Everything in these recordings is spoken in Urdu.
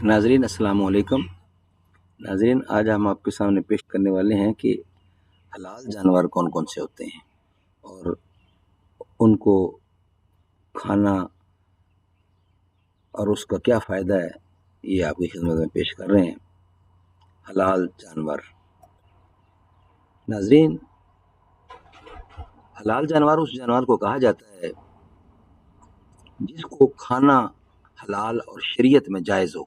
ناظرین السلام علیکم۔ ناظرین آج ہم آپ کے سامنے پیش کرنے والے ہیں کہ حلال جانور کون کون سے ہوتے ہیں اور ان کو کھانا اور اس کا کیا فائدہ ہے، یہ آپ کی خدمت میں پیش کر رہے ہیں۔ حلال جانور، ناظرین حلال جانور اس جانور کو کہا جاتا ہے جس کو کھانا حلال اور شریعت میں جائز ہو۔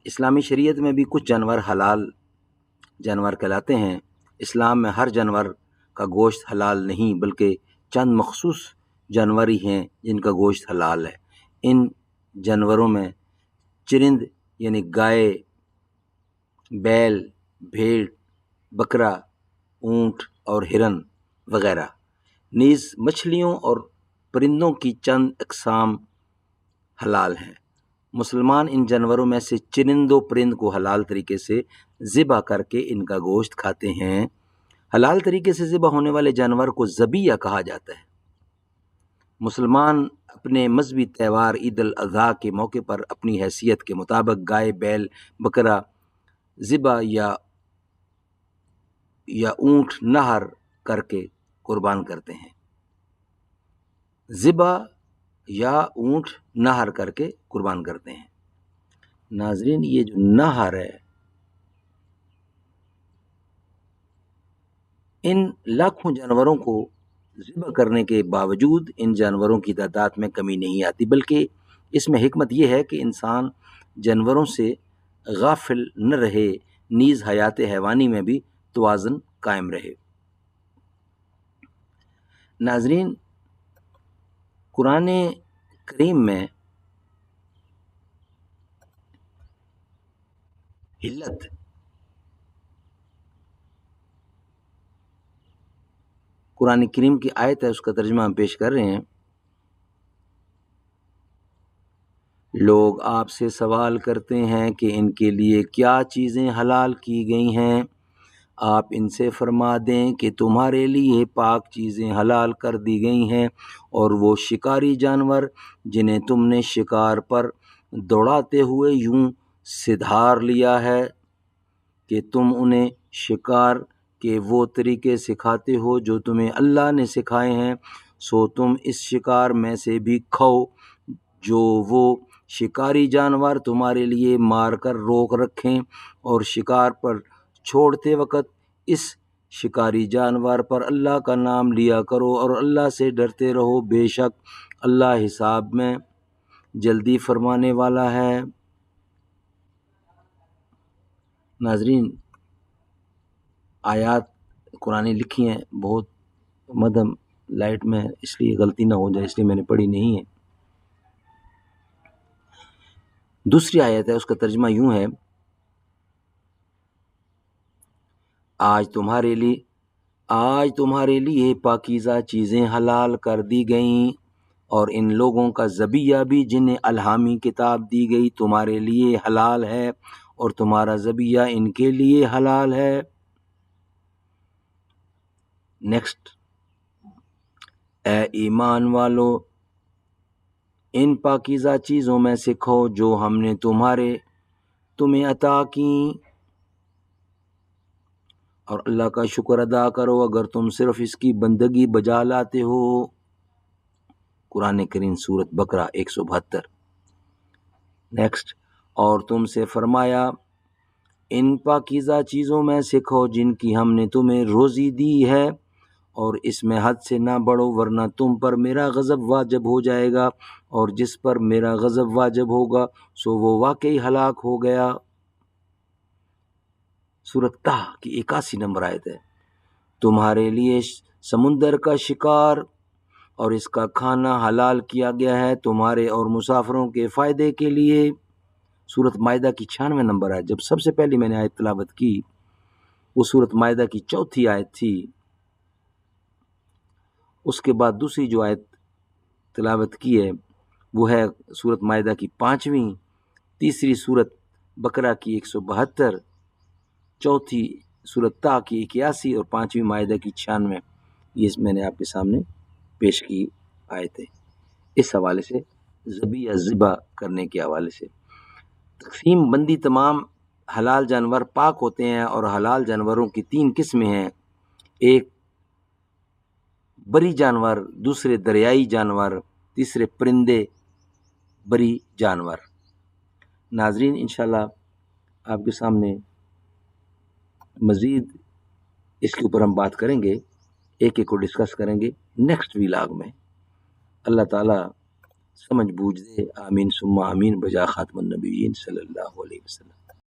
اسلامی شریعت میں بھی کچھ جانور حلال جانور کہلاتے ہیں۔ اسلام میں ہر جانور کا گوشت حلال نہیں بلکہ چند مخصوص جانور ہی ہیں جن کا گوشت حلال ہے۔ ان جانوروں میں چرند یعنی گائے، بیل، بھیڑ، بکرا، اونٹ اور ہرن وغیرہ، نیز مچھلیوں اور پرندوں کی چند اقسام حلال ہیں۔ مسلمان ان جانوروں میں سے چرند و پرند کو حلال طریقے سے ذبح کر کے ان کا گوشت کھاتے ہیں۔ حلال طریقے سے ذبح ہونے والے جانور کو ذبیحہ کہا جاتا ہے۔ مسلمان اپنے مذہبی تہوار عید الاضحیٰ کے موقع پر اپنی حیثیت کے مطابق گائے، بیل، بکرا ذبح یا اونٹ نہر کر کے قربان کرتے ہیں۔ ذبح یا اونٹ نہر کر کے قربان کرتے ہیں۔ ناظرین یہ جو نہر ہے، ان لاکھوں جانوروں کو ذبح کرنے کے باوجود ان جانوروں کی تعداد میں کمی نہیں آتی، بلکہ اس میں حکمت یہ ہے کہ انسان جانوروں سے غافل نہ رہے، نیز حیات حیوانی میں بھی توازن قائم رہے۔ ناظرین قرآن کریم میں حلت قرآن کریم کی آیت ہے، اس کا ترجمہ ہم پیش کر رہے ہیں۔ لوگ آپ سے سوال کرتے ہیں کہ ان کے لیے کیا چیزیں حلال کی گئی ہیں، آپ ان سے فرما دیں کہ تمہارے لیے پاک چیزیں حلال کر دی گئی ہیں، اور وہ شکاری جانور جنہیں تم نے شکار پر دوڑاتے ہوئے یوں سدھار لیا ہے کہ تم انہیں شکار کے وہ طریقے سکھاتے ہو جو تمہیں اللہ نے سکھائے ہیں، سو تم اس شکار میں سے بھی کھاؤ جو وہ شکاری جانور تمہارے لیے مار کر روک رکھیں، اور شکار پر چھوڑتے وقت اس شکاری جانور پر اللہ کا نام لیا کرو اور اللہ سے ڈرتے رہو، بے شک اللہ حساب میں جلدی فرمانے والا ہے۔ ناظرین آیات قرآن لکھی ہیں بہت مدھم لائٹ میں، اس لیے غلطی نہ ہو جائے اس لیے میں نے پڑھی نہیں ہے۔ دوسری آیت ہے، اس کا ترجمہ یوں ہے، آج تمہارے لیے پاکیزہ چیزیں حلال کر دی گئیں، اور ان لوگوں کا ذبیحہ بھی جنہیں الہامی کتاب دی گئی تمہارے لیے حلال ہے، اور تمہارا ذبیحہ ان کے لیے حلال ہے۔ نیکسٹ، اے ایمان والو، ان پاکیزہ چیزوں میں سے کھاؤ جو ہم نے تمہیں عطا کیں، اور اللہ کا شکر ادا کرو اگر تم صرف اس کی بندگی بجا لاتے ہو۔ قرآن کریم سورۃ بقرہ 172۔ نیکسٹ، اور تم سے فرمایا ان پاکیزہ چیزوں میں سے کھاؤ جن کی ہم نے تمہیں روزی دی ہے، اور اس میں حد سے نہ بڑھو ورنہ تم پر میرا غضب واجب ہو جائے گا، اور جس پر میرا غضب واجب ہوگا سو وہ واقعی ہلاک ہو گیا۔ سورۃ طہ کی 81 نمبر آیت ہے۔ تمہارے لیے سمندر کا شکار اور اس کا کھانا حلال کیا گیا ہے تمہارے اور مسافروں کے فائدے کے لیے۔ سورۃ مائدہ کی 96 نمبر آیت۔ جب سب سے پہلی میں نے آیت تلاوت کی وہ سورۃ مائدہ کی 4تھی آیت تھی، اس کے بعد دوسری جو آیت تلاوت کی ہے وہ ہے سورۃ مائدہ کی 5ویں، تیسری سورۃ بقرہ کی 172، چوتھی سورۃ طہ کی 81 اور 5ویں مائدہ کی 96۔ یہ میں نے آپ کے سامنے پیش کی آیتیں اس حوالے سے، ذبح کرنے کے حوالے سے۔ تقسیم بندی تمام حلال جانور پاک ہوتے ہیں، اور حلال جانوروں کی 3 قسمیں ہیں، ایک بری جانور، دوسرے دریائی جانور، تیسرے پرندے بری جانور۔ ناظرین انشاءاللہ آپ کے سامنے مزید اس کے اوپر ہم بات کریں گے، ایک ایک کو ڈسکس کریں گے نیکسٹ ویلاگ میں۔ اللہ تعالیٰ سمجھ بوجھ دے، آمین ثم آمین، بجا خاتم النبیین صلی اللہ علیہ وسلم۔